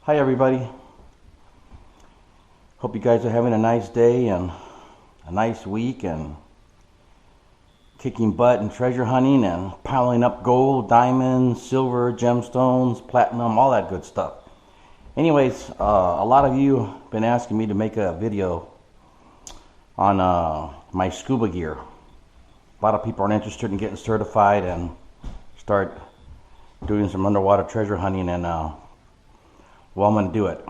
Hi everybody. Hope you guys are having a nice day and a nice week and kicking butt and treasure hunting and piling up gold, diamonds, silver, gemstones, platinum, all that good stuff. Anyways, a lot of you have been asking me to make a video on my scuba gear. A lot of people are interested in getting certified and start doing some underwater treasure hunting, and well, I'm going to do it.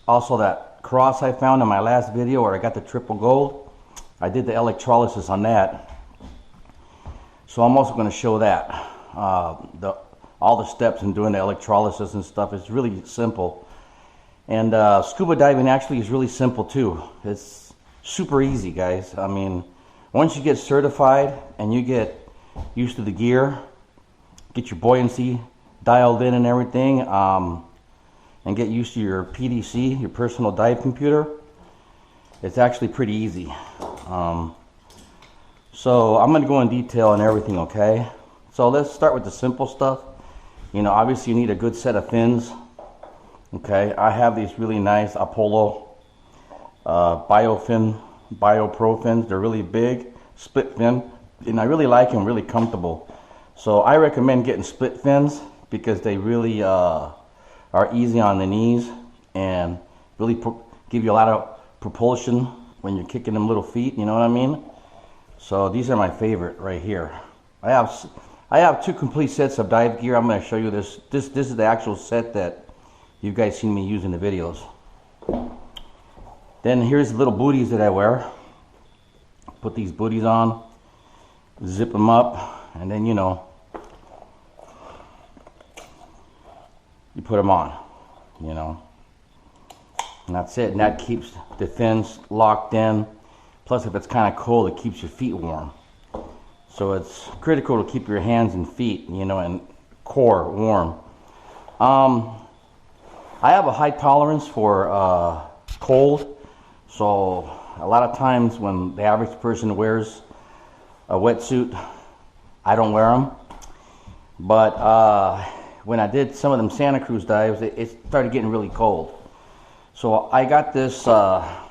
Also, that cross I found in my last video where I got the triple gold, I did the electrolysis on that. So I'm also going to show that. All the steps in doing the electrolysis and stuff is really simple. And scuba diving actually is really simple too. It's super easy, guys. I mean, once you get certified and you get used to the gear, get your buoyancy dialed in and everything, and get used to your PDC, your Personal Dive Computer, it's actually pretty easy. So I'm going to go in detail on everything, okay? So let's start with the simple stuff. You know, obviously you need a good set of fins. Okay, I have these really nice Apollo BioFin, BioPro fins. They're really big, split fin, and I really like them, really comfortable. So I recommend getting split fins because they really are easy on the knees and really give you a lot of propulsion when you're kicking them little feet, you know what I mean? So these are my favorite right here. I have two complete sets of dive gear. I'm going to show you this. This is the actual set that you guys seen me use in the videos. Then here's the little booties that I wear. Put these booties on, zip them up, and then you know, you put them on, you know, and that's it. And that keeps the fins locked in. Plus, if it's kind of cold, it keeps your feet warm. So it's critical to keep your hands and feet, you know, and core warm. I have a high tolerance for cold, so a lot of times when the average person wears a wetsuit, I don't wear them. But when I did some of them Santa Cruz dives, it started getting really cold. So I got this.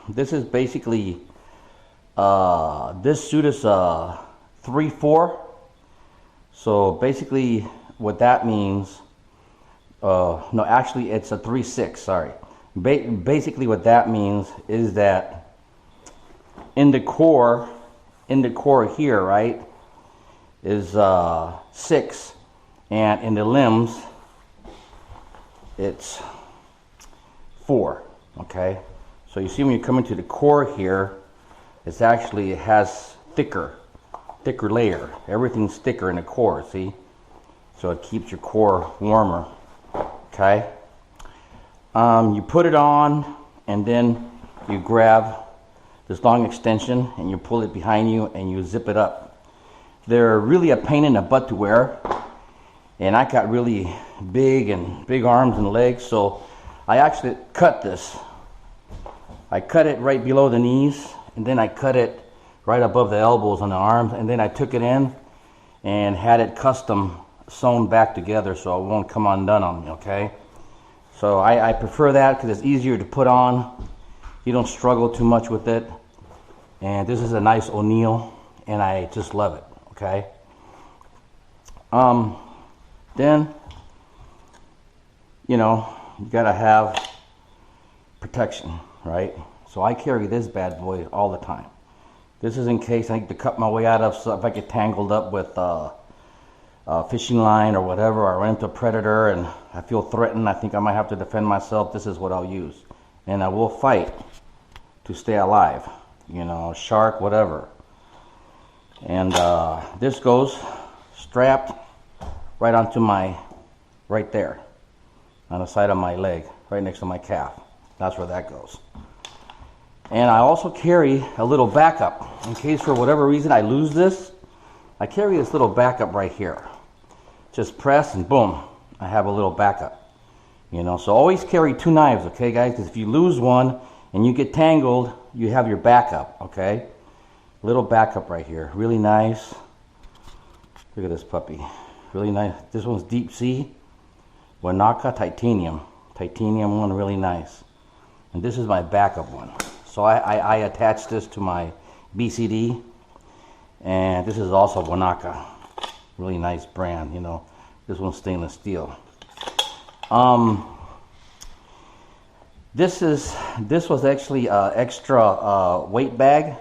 This is basically this suit is 3/4. So basically, what that means. No, actually it's a 3/6, sorry. Basically what that means is that in the core here, right, is 6, and in the limbs it's 4, okay? So you see when you come into the core here, it has thicker layer. Everything's thicker in the core, see? So it keeps your core warmer. Okay, you put it on and then you grab this long extension and you pull it behind you and you zip it up. They're really a pain in the butt to wear, and I got really big arms and legs, so I actually cut this. I cut it right below the knees, and then I cut it right above the elbows on the arms, and then I took it in and had it custom sewn back together so it won't come undone on me, okay? So I prefer that because it's easier to put on. You don't struggle too much with it. And this is a nice O'Neill, and I just love it, okay? Then, you know, you gotta have protection, right? So I carry this bad boy all the time. This is in case I need to cut my way out of, so if I get tangled up with fishing line or whatever, or I run into a predator and I feel threatened, I think I might have to defend myself, this is what I'll use. And I will fight to stay alive, you know, shark, whatever. And this goes strapped right onto right there, on the side of my leg, right next to my calf. That's where that goes. And I also carry a little backup. In case for whatever reason I lose this, I carry this little backup right here. Just press and boom, I have a little backup. You know, so always carry 2 knives, okay guys? Because if you lose one and you get tangled, you have your backup, okay? Little backup right here, really nice. Look at this puppy, really nice. This one's deep sea, Wanaka titanium. titanium one, really nice. And this is my backup one. So I attached this to my BCD, and this is also Wanaka, really nice brand, you know. This one's stainless steel. This was actually an extra weight bag,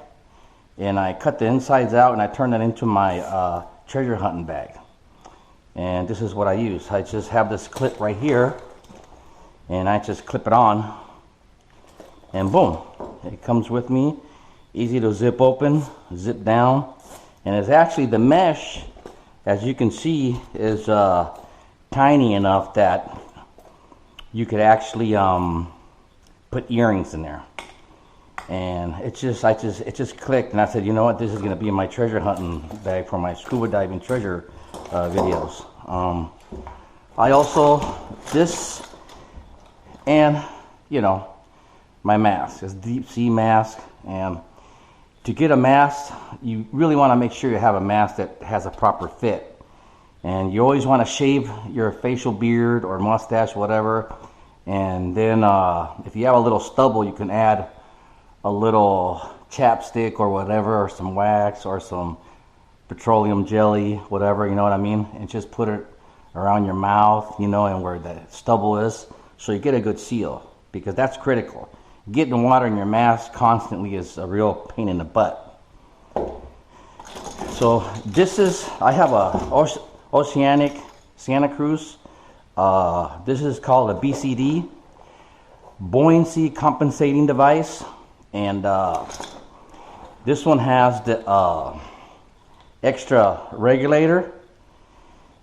and I cut the insides out and I turned it into my treasure hunting bag. And this is what I use. I just have this clip right here, and I just clip it on, and boom, it comes with me. Easy to zip open, zip down, and it's actually, the mesh, as you can see, is tiny enough that you could actually put earrings in there. And it just clicked, and I said, you know what, this is going to be my treasure hunting bag for my scuba diving treasure videos. I also, this, and you know, my mask, this deep sea mask. And to get a mask, you really want to make sure you have a mask that has a proper fit. And you always want to shave your facial beard or mustache, whatever. And then if you have a little stubble, you can add a little chapstick or whatever, or some wax or some petroleum jelly, whatever, you know what I mean? And just put it around your mouth, you know, and where the stubble is, so you get a good seal, because that's critical. Getting water in your mask constantly is a real pain in the butt. So this is, I have a Oceanic Santa Cruz. This is called a BCD Buoyancy Compensating Device. And this one has the extra regulator.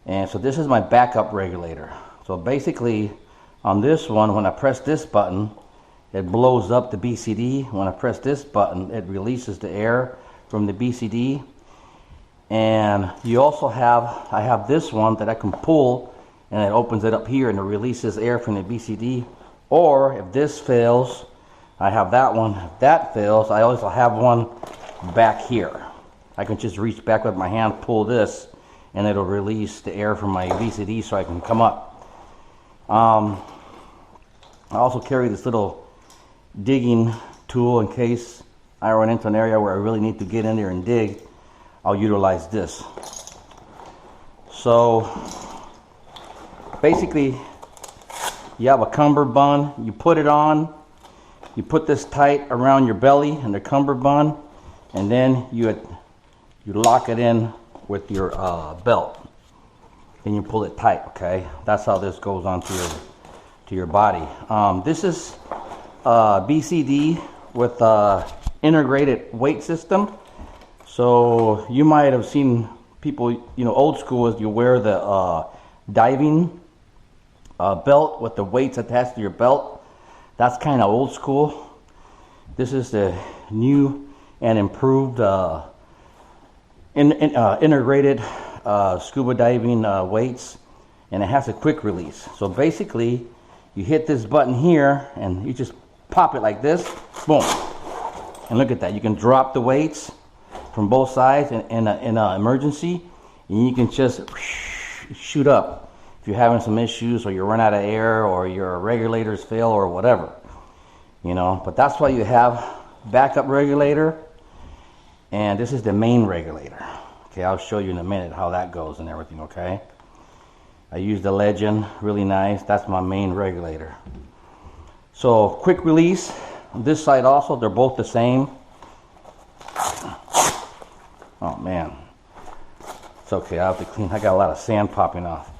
And so this is my backup regulator. So basically on this one, when I press this button, it blows up the BCD. When I press this button, it releases the air from the BCD. And you also have, I have this one that I can pull, and it opens it up here and it releases air from the BCD. Or if this fails, I have that one. If that fails, I also have one back here. I can just reach back with my hand, pull this, and it'll release the air from my BCD so I can come up. I also carry this little digging tool in case I run into an area where I really need to get in there and dig. I'll utilize this. So basically, you have a cummerbund, you put it on, you put this tight around your belly and the cummerbund, and then you lock it in with your belt, and you pull it tight. Okay, that's how this goes onto your body. This is BCD with integrated weight system. So you might have seen people, you know, old school is you wear the diving belt with the weights attached to your belt. That's kind of old school. This is the new and improved integrated scuba diving weights, and it has a quick release. So basically, you hit this button here and you just pop it like this, boom, and look at that. You can drop the weights from both sides in an emergency, and you can just shoot up if you're having some issues, or you run out of air, or your regulators fail, or whatever, you know. But that's why you have backup regulator, and this is the main regulator. Okay, I'll show you in a minute how that goes and everything. Okay, I use the Legend, really nice. That's my main regulator. So quick release on this side also, they're both the same. Oh man, it's okay, I have to clean. I got a lot of sand popping off.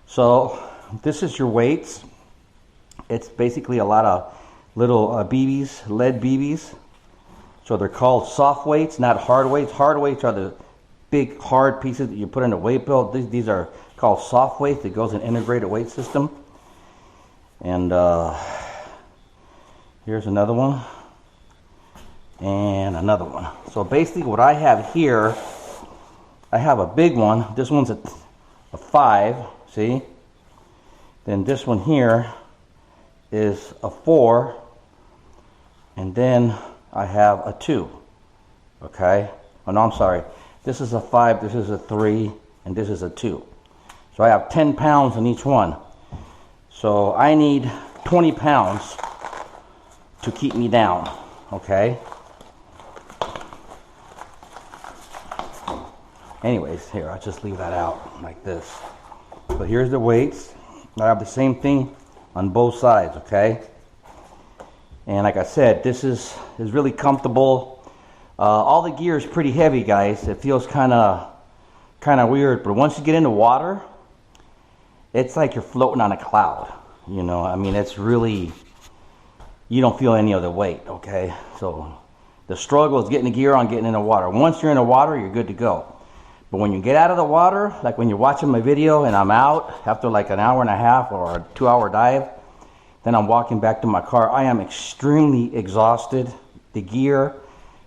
So this is your weights. It's basically a lot of little BBs, lead BBs. So they're called soft weights, not hard weights. Hard weights are the big hard pieces that you put in a weight belt. These are called soft weights. It goes in integrated weight system. And here's another one, and another one. So basically what I have here, I have a big one. This one's a 5, see? Then this one here is a 4, and then I have a 2, okay? Oh no, I'm sorry. This is a 5, this is a 3, and this is a 2. So I have 10 pounds in each one. So I need 20 pounds to keep me down, okay? Anyways, here, I'll just leave that out like this. So here's the weights. I have the same thing on both sides, okay? And like I said, this is really comfortable. All the gear is pretty heavy, guys. It feels kind of weird, but once you get in the water, it's like you're floating on a cloud. You know, I mean, it's really, you don't feel any of the weight, okay? So the struggle is getting the gear on, getting in the water. Once you're in the water, you're good to go. But when you get out of the water, like when you're watching my video and I'm out after like an hour and a half or a 2-hour dive, then I'm walking back to my car, I am extremely exhausted. The gear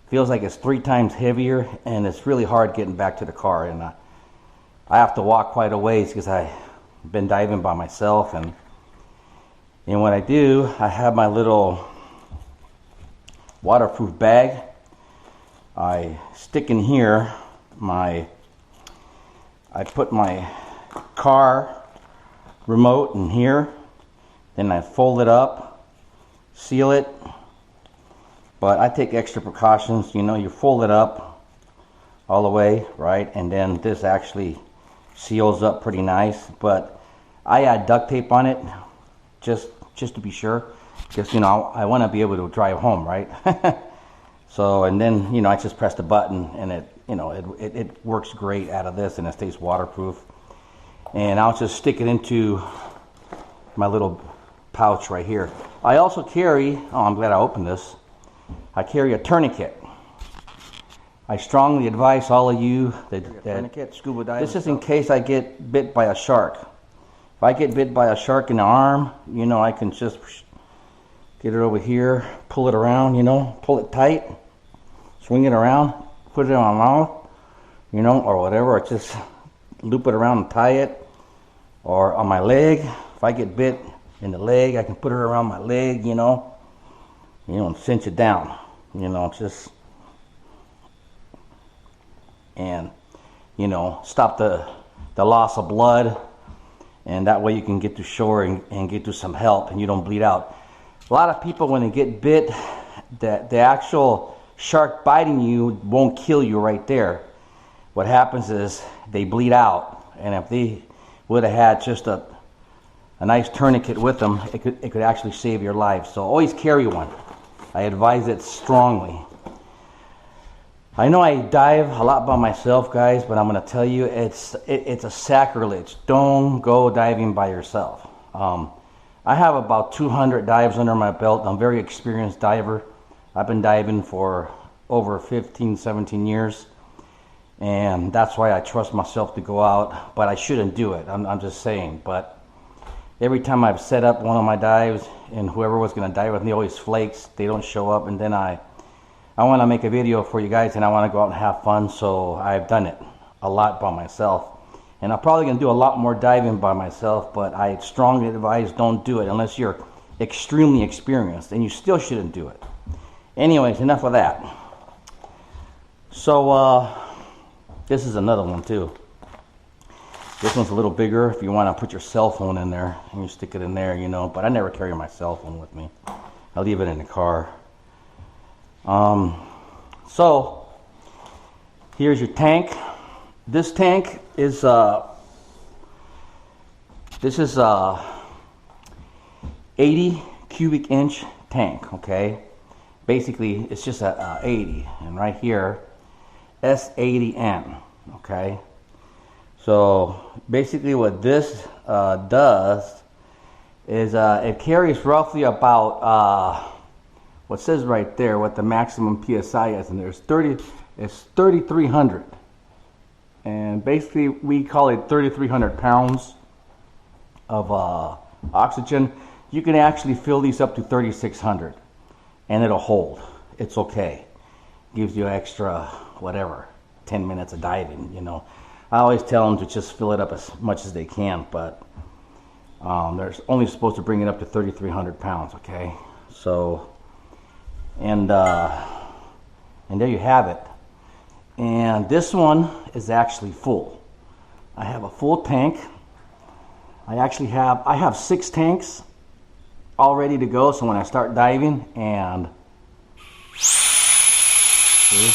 feels like it's 3 times heavier, and it's really hard getting back to the car. And I have to walk quite a ways because I've been diving by myself. And what I do, I have my little waterproof bag. I stick in here I put my car remote in here, then I fold it up, seal it, but I take extra precautions. You know, you fold it up all the way, right, and then this actually seals up pretty nice, but I add duct tape on it just to be sure, because, you know, I want to be able to drive home, right? So, and then, you know, I just press the button and it, you know, it works great out of this, and it stays waterproof. And I'll just stick it into my little pouch right here. I also carry, oh, I'm glad I opened this. I carry a tourniquet. I strongly advise all of you that tourniquet, scuba diving. This is in case I get bit by a shark. If I get bit by a shark in the arm, you know, I can just get it over here, pull it around, you know, pull it tight, swing it around, put it on my mouth, you know, or whatever, or just loop it around and tie it, or on my leg. If I get bit in the leg, I can put it around my leg, you know, and cinch it down, you know, just, and, you know, stop the loss of blood, and that way you can get to shore and get to some help and you don't bleed out. A lot of people, when they get bit, the actual shark biting you won't kill you right there. What happens is they bleed out, and if they would have had just a nice tourniquet with them, it could actually save your life. So always carry one. I advise it strongly. I know I dive a lot by myself, guys, but I'm going to tell you, it's a sacrilege. Don't go diving by yourself. I have about 200 dives under my belt. I'm a very experienced diver. I've been diving for over 15, 17 years. And that's why I trust myself to go out. But I shouldn't do it. I'm just saying. But every time I've set up one of my dives and whoever was going to dive with me always flakes. They don't show up. And then I want to make a video for you guys, and I want to go out and have fun. So I've done it a lot by myself. And I'm probably going to do a lot more diving by myself, but I strongly advise don't do it unless you're extremely experienced, and you still shouldn't do it. Anyways, enough of that. So this is another one too. This one's a little bigger if you want to put your cell phone in there, and you stick it in there, you know, but I never carry my cell phone with me. I leave it in the car. So here's your tank. This tank is this is a 80 cubic inch tank, okay? Basically, it's just a 80, and right here, S80N, okay? So basically what this does is it carries roughly about what says right there what the maximum PSI is, and there's 3,300, and basically we call it 3,300 pounds of oxygen. You can actually fill these up to 3,600, and it'll hold. It's okay. Gives you extra whatever 10 minutes of diving, you know. I always tell them to just fill it up as much as they can, but they're only supposed to bring it up to 3,300 pounds, okay? So, and there you have it. And this one is actually full. I have a full tank. I have 6 tanks all ready to go. So when I start diving, and see,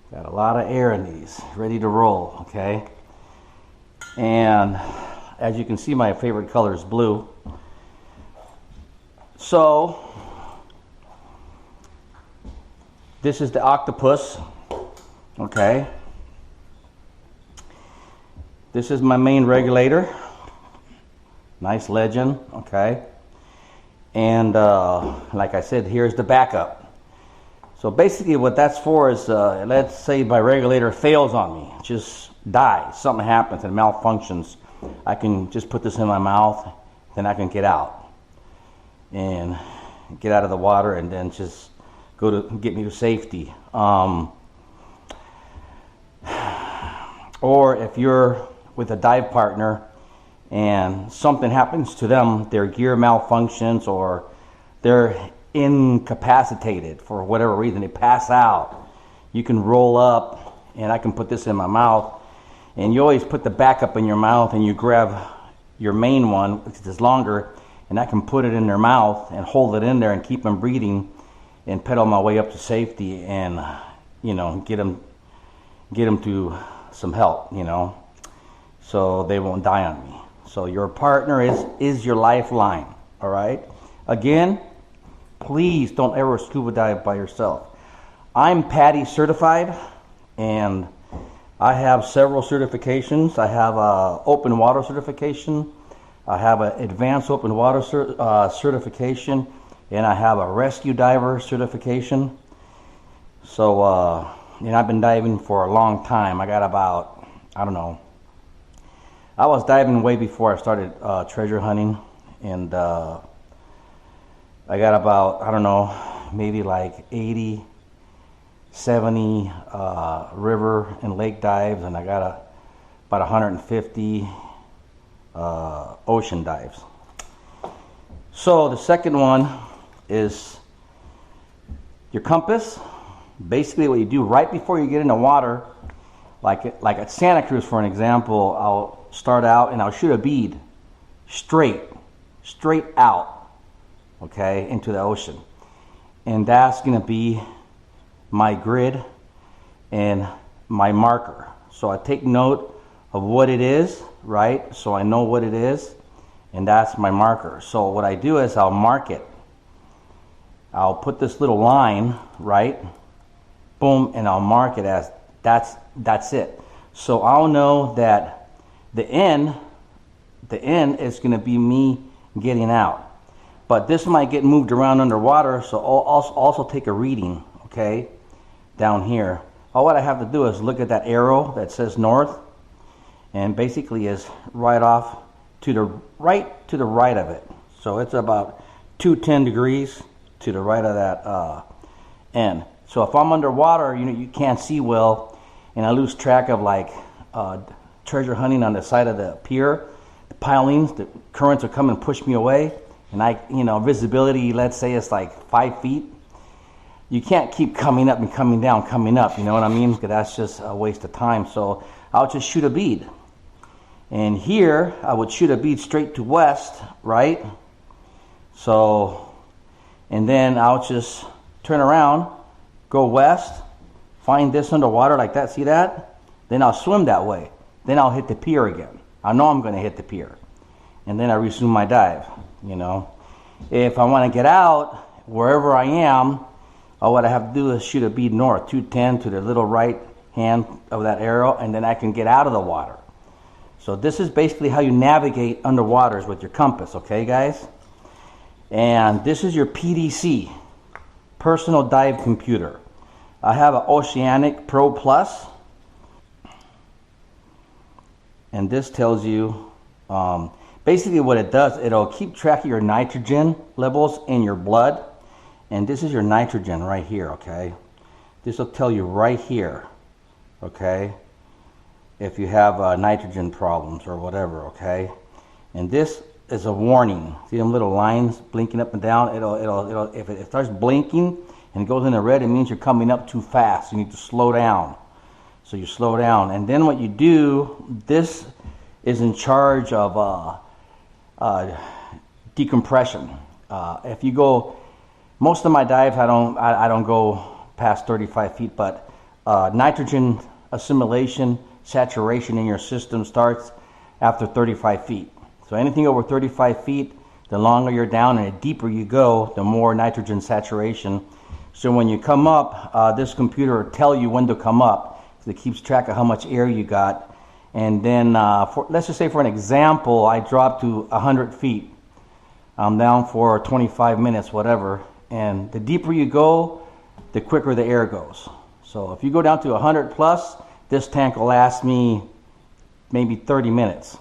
got a lot of air in these, ready to roll, okay? And as you can see, my favorite color is blue. So this is the Octopus, okay? This is my main regulator. Nice Legend, okay? And like I said, here's the backup. So basically what that's for is, let's say my regulator fails on me, just dies, something happens and malfunctions. I can just put this in my mouth, then I can get out and get out of the water and then just go to get me to safety. Or if you're with a dive partner and something happens to them, their gear malfunctions or they're incapacitated for whatever reason, they pass out, you can roll up and I can put this in my mouth, and you always put the backup in your mouth and you grab your main one, which is longer, and I can put it in their mouth and hold it in there and keep them breathing and pedal my way up to safety and, you know, get them to some help, you know, so they won't die on me. So your partner is your lifeline, all right? Again, please don't ever scuba dive by yourself. I'm PDC certified, and I have several certifications. I have a open water certification, I have an advanced open water certification, and I have a rescue diver certification. So, and I've been diving for a long time. I got about, I don't know, I was diving way before I started treasure hunting, and I got about, I don't know, maybe like 80, 70 river and lake dives, and I got about 150 ocean dives. So the second one is your compass. Basically what you do right before you get in the water, like at Santa Cruz for an example, I'll start out and I'll shoot a bead straight out, okay, into the ocean. And that's going to be my grid and my marker. So I take note of what it is, right? So I know what it is, and that's my marker. So what I do is I'll mark it. I'll put this little line, right? Boom, and I'll mark it as that's it. So I'll know that the end is going to be me getting out. But this might get moved around underwater, so I'll also take a reading, okay, down here. All what I have to do is look at that arrow that says north, and basically is right off to the right of it. So it's about 210 degrees to the right of that end. So if I'm underwater, you know, you can't see well, and I lose track of like treasure hunting on the side of the pier, the pilings, the currents will come and push me away, and I, you know, visibility, let's say it's like 5 feet. You can't keep coming up and coming down, coming up, you know what I mean? Because that's just a waste of time. So I'll just shoot a bead. And here I would shoot a bead straight to west, right? So, and then I'll just turn around, go west, find this underwater like that, see that? Then I'll swim that way. Then I'll hit the pier again. I know I'm going to hit the pier. And then I resume my dive, you know. If I want to get out, wherever I am, all what I have to do is shoot a bead north, 210 to the little right hand of that arrow, and then I can get out of the water. So this is basically how you navigate underwaters with your compass, okay guys? And this is your PDC, Personal Dive Computer. I have an Oceanic Pro Plus. And this tells you, basically what it does, it'll keep track of your nitrogen levels in your blood. And this is your nitrogen right here, okay? This will tell you right here, okay? If you have nitrogen problems or whatever, okay? And this is a warning. See them little lines blinking up and down? It'll if it starts blinking and it goes into red, it means you're coming up too fast. You need to slow down. So you slow down, and then what you do, this is in charge of decompression. If you go, most of my dives I don't go past 35 feet, but nitrogen assimilation, saturation in your system starts after 35 feet. So anything over 35 feet, the longer you're down and the deeper you go, the more nitrogen saturation. So when you come up, this computer will tell you when to come up. So it keeps track of how much air you got. And then, let's just say for an example, I dropped to 100 feet. I'm down for 25 minutes, whatever. And the deeper you go, the quicker the air goes. So if you go down to 100 plus, this tank will last me maybe 30 minutes.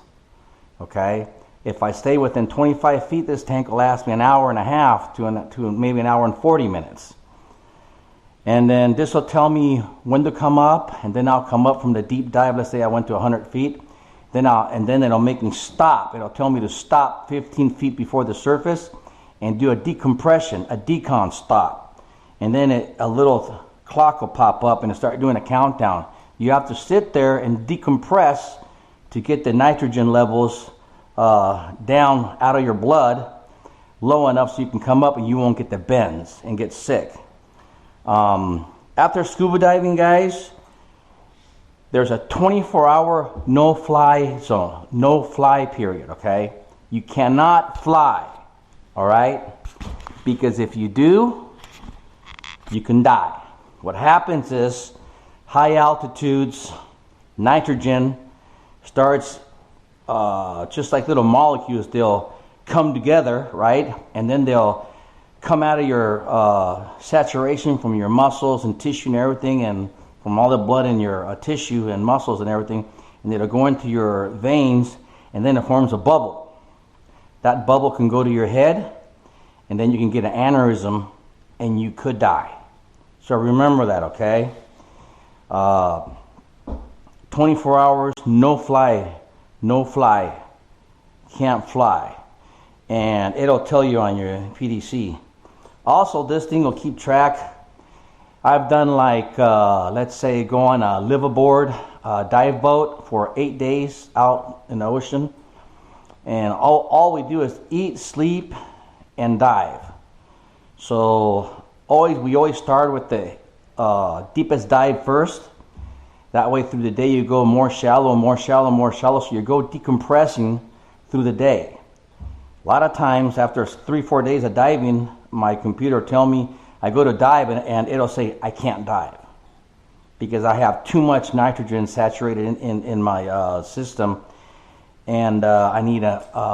Okay? If I stay within 25 feet, this tank will last me an hour and a half to maybe an hour and 40 minutes. And then this will tell me when to come up, and then I'll come up from the deep dive. Let's say I went to 100 feet. And then it'll make me stop. It'll tell me to stop 15 feet before the surface and do a decompression, a decon stop. And then a little clock will pop up and it'll start doing a countdown. You have to sit there and decompress to get the nitrogen levels down out of your blood low enough so you can come up and you won't get the bends and get sick. After scuba diving, guys, there's a 24-hour no-fly zone, no-fly period, okay? You cannot fly, all right? Because if you do, you can die. What happens is high altitudes, nitrogen starts just like little molecules, they'll come together, right? And then they'll come out of your saturation from your muscles and tissue and everything, and from all the blood in your tissue and muscles and everything, and it'll go into your veins, and then it forms a bubble. That bubble can go to your head, and then you can get an aneurysm, and you could die. So remember that, okay? 24 hours, no fly, can't fly. And it'll tell you on your PDC. Also, this thing will keep track. I've done like, let's say, go on a liveaboard dive boat for 8 days out in the ocean. And all we do is eat, sleep, and dive. So we always start with the deepest dive first. That way through the day you go more shallow, so you go decompressing through the day. A lot of times after 3-4 days of diving, my computer will tell me, I go to dive and it'll say I can't dive because I have too much nitrogen saturated in my system, and I need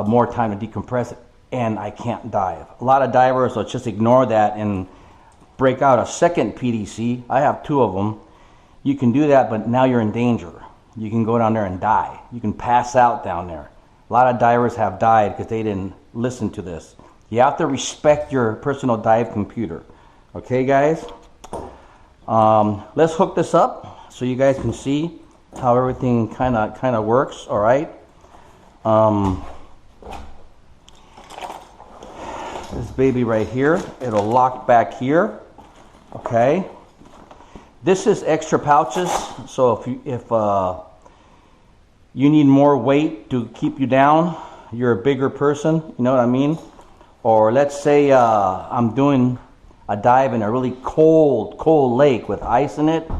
more time to decompress it, and I can't dive. A lot of divers will just ignore that and break out a second PDC. I have 2 of them. You can do that, but now you're in danger. You can go down there and die. You can pass out down there. A lot of divers have died because they didn't listen to this. You have to respect your personal dive computer. Okay, guys? Let's hook this up so you guys can see how everything kind of works. All right. This baby right here, it'll lock back here. Okay. This is extra pouches. So if you need more weight to keep you down, you're a bigger person. You know what I mean? Or let's say I'm doing a dive in a really cold lake with ice in it,